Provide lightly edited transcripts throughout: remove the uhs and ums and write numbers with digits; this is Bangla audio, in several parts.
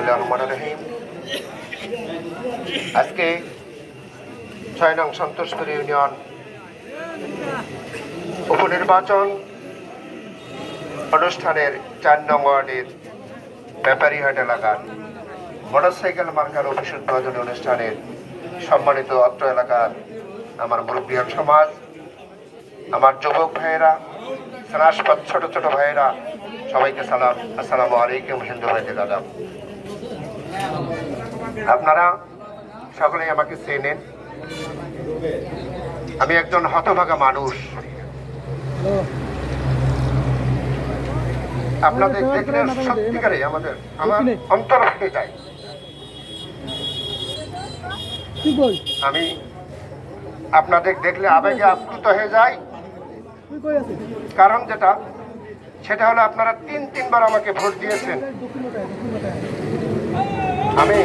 বিসমিল্লাহির রহমানির রহিম। আজকে ৬ নং সন্তোষপুর ইউনিয়ন উপনির্বাচন অনুষ্ঠানের ৪ নং ওয়ার্ডের ব্যাপারীহাট এলাকার মোটরসাইকেল মার্কার অফিস উদ্বোধনী অনুষ্ঠানের সম্মানিত অত্র এলাকার আমার মুরব্বিয়ান সমাজ, আমার যুবক ভাইয়েরা, স্নাসপদ ছোট ছোট ভাইয়েরা, সবাইকে সালাম। আসসালামু আলাইকুম। হিন্দু ভাইদের আদাব। আপনারা সকলেই আমাকে চেনেন। আমি একজন হতভাগা মানুষ। আপনাদের দেখলে সত্যিকারে আমার অন্তর ভেঙে যায়। আমি আপনাদের দেখলে আবেগে আপ্লুত হয়ে যাই। কারণ সেটা হলো আপনারা ৩বার আমাকে ভোট দিয়েছেন। আমি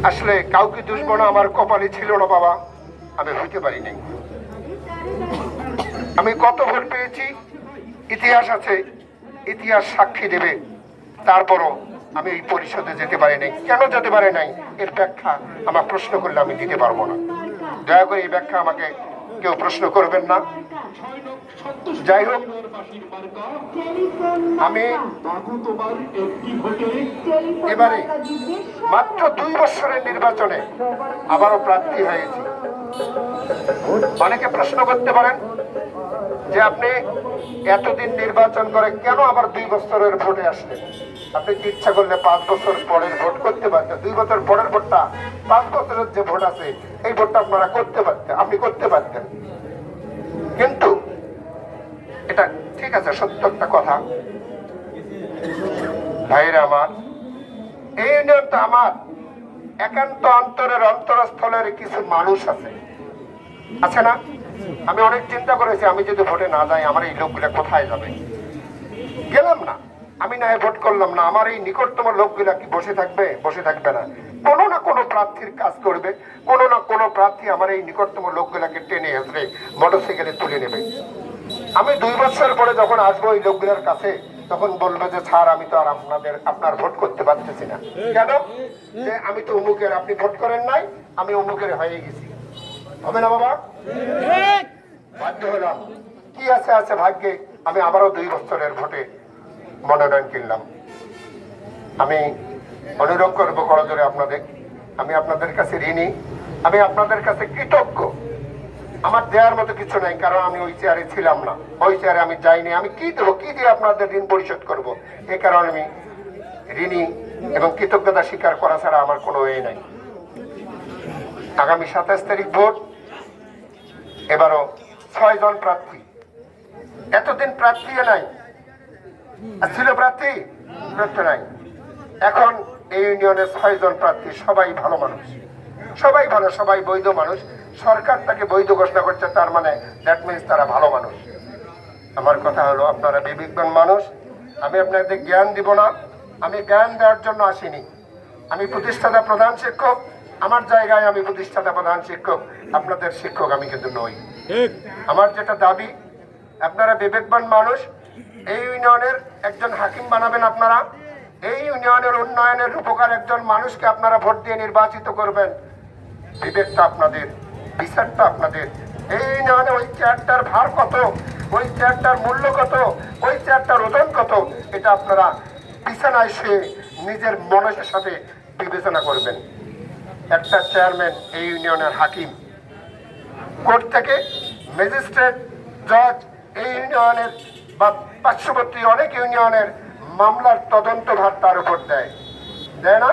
আসলে কাউকে দুষব না, আমার কপালে ছিল না বাবা, আমি হইতে পারি নাই। আমি কত ভোট পেয়েছি ইতিহাস আছে, ইতিহাস সাক্ষী দেবে। তারপরও আমি এই পরিষদে যেতে পারি নাই। কেন যেতে পারি নাই এর ব্যাখ্যা আমার প্রশ্ন করলে আমি দিতে পারবো না। দয়া করে এই ব্যাখ্যা আমাকে কেউ প্রশ্ন করবেন না। যাই হোক, আমি এবারে মাত্র 2 বছরের নির্বাচনে আবারও প্রার্থী হয়েছি। অনেকে প্রশ্ন করতে পারেন যে আপনি এতদিন নির্বাচন করে কেন আবার 2 বছরের ভোটে আসলেন? আপনি কি ইচ্ছা করলে 5 বছর পরের ভোট করতে পারতেন। 2 বছর পরের ভোটটা 5 বছরের যে ভোট আছে এই ভোটটা আপনারা করতে পারতেন, আপনি করতে পারতেন। কিন্তু এটা ঠিক আছে, সত্য একটা কথা ভাইরা আমার, এই ইউনিয়নটা আমার একান্ত অন্তরের অন্তরস্থলের কিছু মানুষ আছে না? আমি অনেক চিন্তা করেছি, আমি যদি ভোটে না যাই আমার এই লোকগুলা কোথায় যাবে। গেলাম না, আমি না ভোট করলাম না, আমার এই নিকটতম লোকগুলা কি বসে থাকবে? বসে থাকবে না। কোনো না কোনো প্রার্থীর কাজ করবে, কোনো না কোনো প্রার্থী আমার এই নিকটতম লোকগুলাকে টেনে হেঁচড়ে মোটরসাইকেলে তুলে নেবে। আমি 2 বছর পরে যখন আসবো এই লোকগুলার কাছে, তখন বলবো যে স্যার আমি তো আর আপনার ভোট করতে পারতেছি না। কেন? যে আমি তো অমুকের, আপনি ভোট করেন নাই, আমি অমুকের হয়ে গেছি। হবে না বাবা? বাধ্য হলাম। কি আছে ভাগ্যে, আমি আবারও 2 বছরের ভোটে মনোনয়ন কিনলাম। আমি অনুরোধ করবো করজোরে আপনাদের, আমি আপনাদের কাছে ঋণী, আমি আপনাদের কাছে কৃতজ্ঞ। আমার দেওয়ার মতো কিছু নাই, কারণ আমি ওই চেয়ারে ছিলাম না, ওই চেয়ারে আমি যাইনি। আমি কি দেবো, কি দিয়ে আপনাদের ঋণ পরিশোধ করব? এই কারণে আমি ঋণী এবং কৃতজ্ঞতা স্বীকার করা ছাড়া আমার কোনো এ নাই। আগামী 27 তারিখ ভোট। এবারও 6 জন প্রার্থী। এতদিন প্রার্থী নাই, ছিল প্রার্থী নাই। এখন এই ইউনিয়নের 6 জন প্রার্থী, সবাই ভালো মানুষ, সবাই ভালো, সবাই বৈধ মানুষ। সরকার তাকে বৈধ ঘোষণা করছে, তার মানে দ্যাট মিনস তারা ভালো মানুষ। আমার কথা হলো, আপনারা বিবেকবান মানুষ। আমি আপনাদের জ্ঞান দিব না, আমি জ্ঞান দেওয়ার জন্য আসিনি। আমি প্রতিষ্ঠাতা প্রধান শিক্ষক, আমার জায়গায় আমি প্রতিষ্ঠাতা প্রধান শিক্ষক, আপনাদের শিক্ষক আমি কিন্তু নই। আমার যেটা দাবি, আপনারা বিবেকবান মানুষ, এই ইউনিয়নের একজন হাকিম বানাবেন আপনারা। এই ইউনিয়নের উন্নয়নের রূপকার একজন মানুষকে আপনারা ভোট দিয়ে নির্বাচিত করবেন। বিবেকটা আপনাদের, বিচারটা আপনাদের। এই ইউনিয়নে ওই চেয়ারটার ভার কত, ওই চেয়ারটার মূল্য কত, ওই চেয়ারটার ওজন কত, এটা আপনারা বিছানায় শুয়ে নিজের মনের সাথে বিবেচনা করবেন। একটা চেয়ারম্যান এই ইউনিয়নের হাকিম, কোর্ট থেকে ম্যাজিস্ট্রেট, জজ, এই ইউনিয়নের বা পার্শ্ববর্তী অনেক ইউনিয়নের মামলার তদন্ত ভার তার উপর দেয় না?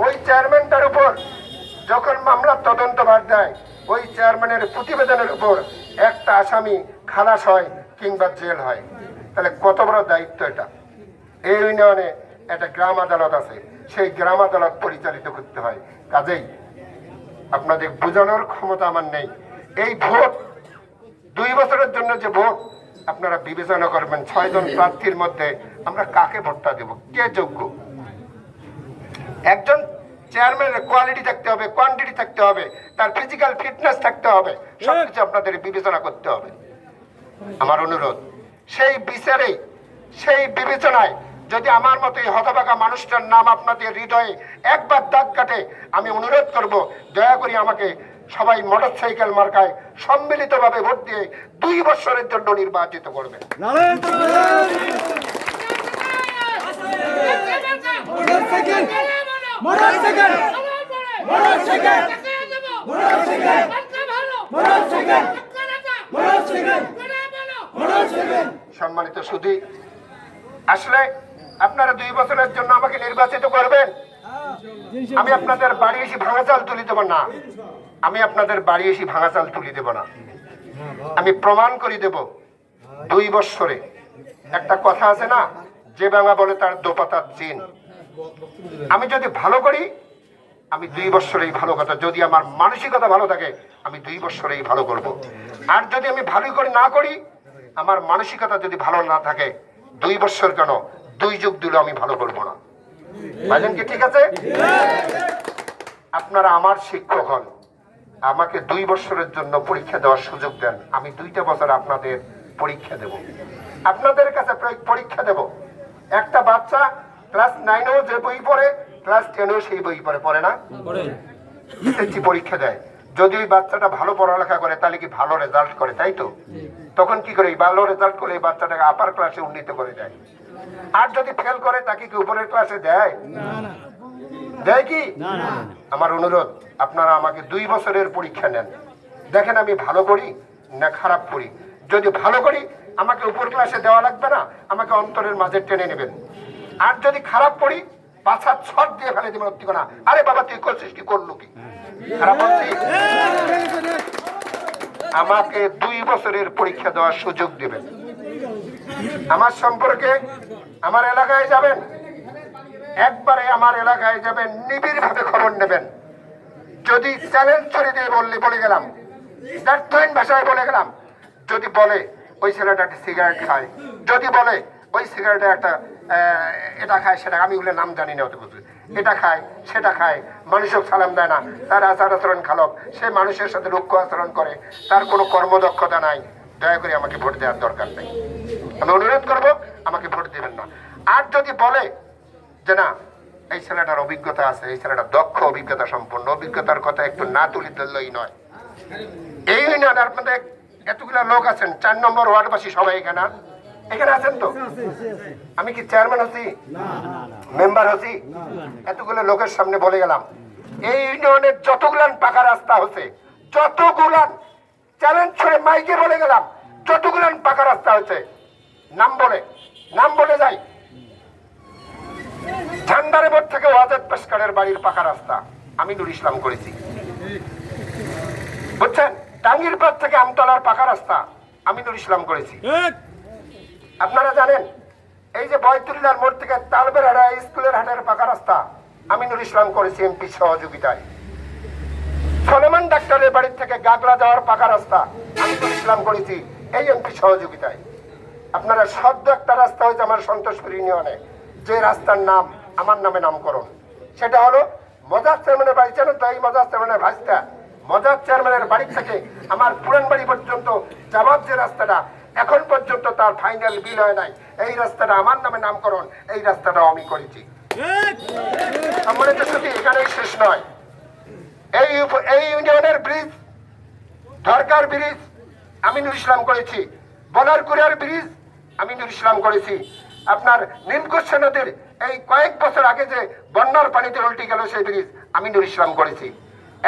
ওই চেয়ারম্যানটার উপর যখন মামলার তদন্ত ভার দেয়, ওই চেয়ারম্যানের প্রতিবেদনের উপর একটা আসামি খালাস হয় কিংবা জেল হয়। তাহলে কত বড় দায়িত্ব এটা। এই ইউনিয়নে একটা গ্রাম আদালত আছে, সেই গ্রাম আদালত পরিচালিত করতে হয়। কাজেই আপনাদের বোঝানোর ক্ষমতা আমার নেই। এই ভোট 2 বছরের জন্য যে ভোট, আপনারা বিবেচনা করবেন 6 জন প্রার্থীর মধ্যে আমরা কাকে ভোটটা দেব, কে যোগ্য। একজন চেয়ারম্যানের কোয়ালিটি থাকতে হবে, কোয়ান্টিটি থাকতে হবে, তার ফিজিক্যাল ফিটনেস থাকতে হবে, সবকিছু আপনাদের বিবেচনা করতে হবে। আমার অনুরোধ, সেই বিচারে, সেই বিবেচনায় যদি আমার মতো এই হতভাগা মানুষটার নাম আপনাদের হৃদয়ে একবার দাগ কাটে, আমি অনুরোধ করব দয়া করে আমাকে সবাই মোটরসাইকেল মার্কায় সম্মিলিতভাবে ভোট দিয়ে 2 বছরের জন্য নির্বাচিত করবেন। সম্মানিত সুধী, আসলে আপনারা 2 বছরের জন্য আমাকে নির্বাচিত করবেন। আমি আপনাদের বাড়ি এসে ভাঙা চাল তুলি দেব না, আমি আপনাদের বাড়ি এসে ভাঙা চাল তুলি দেব না, আমি প্রমাণ করে দেব 2 বছরে। একটা কথা আছে না, যে ভাঙা বলে তার দোপাতার চিন। আমি যদি ভালো করি, আমি 2 বছরেই ভালো কথা, যদি আমার মানসিকতা ভালো থাকে আমি 2 বছরেই ভালো করব। আর যদি আমি ভালো করে না করি, আমার মানসিকতা যদি ভালো না থাকে, 2 বছর কেন 2 যুগ দিলেও আমি ভালো করবো না। ভাইজান কি ঠিক আছে? আপনারা আমার শিক্ষক হন, আমাকে 2 বছরের জন্য পরীক্ষা দেওয়ার সুযোগ দেন, আমি 2টা বছর আপনাদের পরীক্ষা দেব, আপনাদের কাছে পরীক্ষা দেব। একটা বাচ্চা ক্লাস 9-এও যে বই পড়ে, ক্লাস 10-এও সেই বই পড়ে না, এসএসসি পরীক্ষা দেয়। যদি ওই বাচ্চাটা ভালো পড়ালেখা করে তাহলে কি ভালো রেজাল্ট করে, তাই তো? তখন কি করে, ভালো রেজাল্ট করে এই বাচ্চাটাকে আপার ক্লাসে উন্নীত করে দেয়। আর যদি ফেল করে তাকে কি উপরের ক্লাসে দেয়? দেয় কি? আমার অনুরোধ, আপনারা আমাকে 2 বছরের পরীক্ষা নেন, দেখেন আমি ভালো করি না খারাপ করি। যদি ভালো করি, আমাকে উপর ক্লাসে দেওয়া লাগবে না, আমাকে অন্তরের মাঝে টেনে নেবেন। আর যদি খারাপ করি, 5-7 ছট দিয়ে ফেলে দেবেন। না, আরে বাবা তুই করছিস, কি করলো কি খারাপ হচ্ছি? আমাকে 2 বছরের পরীক্ষা দেওয়ার সুযোগ দেবেন। আমার সম্পর্কে আমার এলাকায় যাবেন, একবারে আমার এলাকায় যাবেন, নিবিড় ভাবে খবর নেবেন। যদি চ্যালেঞ্জ ছড়ে দিয়ে বলে গেলাম, ব্যর্থহীন ভাষায় বলে গেলাম, যদি বলে ওই ছেলেটা একটা সিগারেট খায়, যদি বলে ওই সিগারেটে একটা এটা খায় সেটা, আমি ওগুলো নাম জানি না অত বুঝি, এটা খায় সেটা খায়, মানুষও সালাম দেয় না, তার আচার আচরণ খারাপ, সে মানুষের সাথে রুক্ষ আচরণ করে, তার কোনো কর্মদক্ষতা নাই, দয়া করে আমাকে ভোট দেওয়ার দরকার নেই। আমি অনুরোধ করবো আমাকে ভোট দেবেন না। আর যদি বলে যে না এই ছেলেটার অভিজ্ঞতা আছে, এই ছেলেটা দক্ষ, অভিজ্ঞতা সম্পন্ন, অভিজ্ঞতার কথা একটু না তুলি ধরলেই নয়। এই ইউনিয়নে আপনাদের এতগুলো লোক আছেন, 4 নম্বর ওয়ার্ডবাসী সবাই এখানে আছেন তো? আমি কি চেয়ারম্যান হচ্ছি, মেম্বার হচ্ছি? এতগুলো লোকের সামনে বলে গেলাম, এই ইউনিয়নের যতগুলান পাকা রাস্তা হচ্ছে, যতগুলান চ্যালেঞ্জ ছড়ে মাইকে বলে গেলাম, যতগুলান পাকা রাস্তা হচ্ছে, নাম বলে যাই। ঝান্ডারে বোর্ড থেকে ওয়াজেদ পেশকারের বাড়ির পাকা রাস্তা আমি নুর ইসলাম করেছি, বুঝছেন? টাঙ্গির পাড় থেকে আমতলার পাকা রাস্তা আমি নুর ইসলাম করেছি। আপনারা জানেন এই যে বয়তুল্লার মোড় থেকে তালবেড়া স্কুলের হাটের পাকা রাস্তা আমি নুর ইসলাম করেছি এমপি সহযোগিতায়। সলেমান ডাক্তারের বাড়ির থেকে গাগলা যাওয়ার পাকা রাস্তা আমি নুর ইসলাম করেছি এই এমপি সহযোগিতায়। আপনারা সদ্য একটা রাস্তা হয়েছে আমার সন্তোষপুর ইউনিয়নে, যে রাস্তার নাম আমার নামে নামকরণ, সেটা হলো মজাজ চেয়ারম্যানের বাড়ি। জানেন তো, এই মজাজ চেয়ারম্যানের ভাইসটা, মজাজ চেয়ারম্যানের বাড়ি থেকে আমার পুরান বাড়ি পর্যন্ত যাওয়ার যে রাস্তাটা, এখন পর্যন্ত তার ফাইনাল বিল হয় নাই, এই রাস্তাটা আমার নামে নামকরণ, এই রাস্তাটাও আমি করেছি। সম্মানিত সাথী, এখানেই শেষ নয়, এই ইউনিয়নের ব্রিজ, ঢাকার ব্রিজ আমি নুর ইসলাম করেছি, বলারকুড়ার ব্রিজ আমি নুর ইসলাম করেছি। আপনার নীলকুৎসা নদীর এই কয়েক বছর আগে যে বন্যার পানিতে উল্টে গেল সেই ব্রিজ আমি নুর ইসলাম করেছি।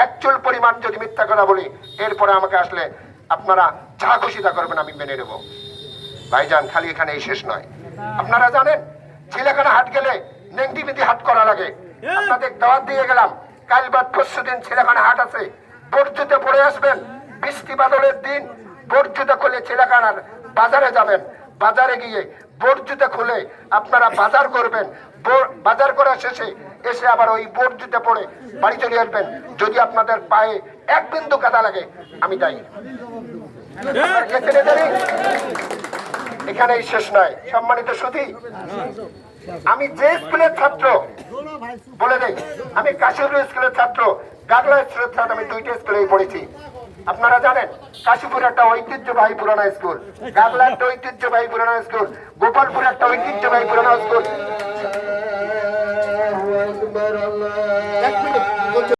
একচুল পরিমাণ যদি মিথ্যা কথা বলি, এরপরে আমাকে আসলে আপনারা যা খুশি তা করবেন, আমি মেনে নেব। ভাইজান, খালি এখানেই শেষ নয়। আপনারা জানেন ছিলেখানা হাট গেলে নেংটিমিতি হাট করা লাগে। আপনাদের দাওয়াত দিয়ে গেলাম, কাল বাদ পরশু দিন ছিলেখানা হাট আছে, বর্জুতে পড়ে আসবেন। বৃষ্টি বাদলের দিন বর্জুতে খুলে ছিলেখানার বাজারে যাবেন, বাজারে গিয়ে বর্জুতে খুলে আপনারা বাজার করবেন। বাজার করা শেষে এসে আবার ওই বর্জুতে পড়ে বাড়ি চলে আসবেন। যদি আপনাদের পায়ে 1 বিন্দু কাদা লাগে, আমি দায়ী। এখানেই শেষ নয়। সম্মানিত সুধী, আমি যে স্কুলের ছাত্র বলে দেই, আমি কাশীপুর স্কুলের ছাত্র, গাগলা স্কুলের ছাত্র, আমি 2টা স্কুলেই পড়েছি। আপনারা জানেন কাশীপুর একটা ঐতিহ্যবাহী পুরানো স্কুল, গাগলা একটা ঐতিহ্যবাহী পুরানো স্কুল, গোপালপুর একটা ঐতিহ্যবাহী পুরানো স্কুল, আকবার আল্লাহ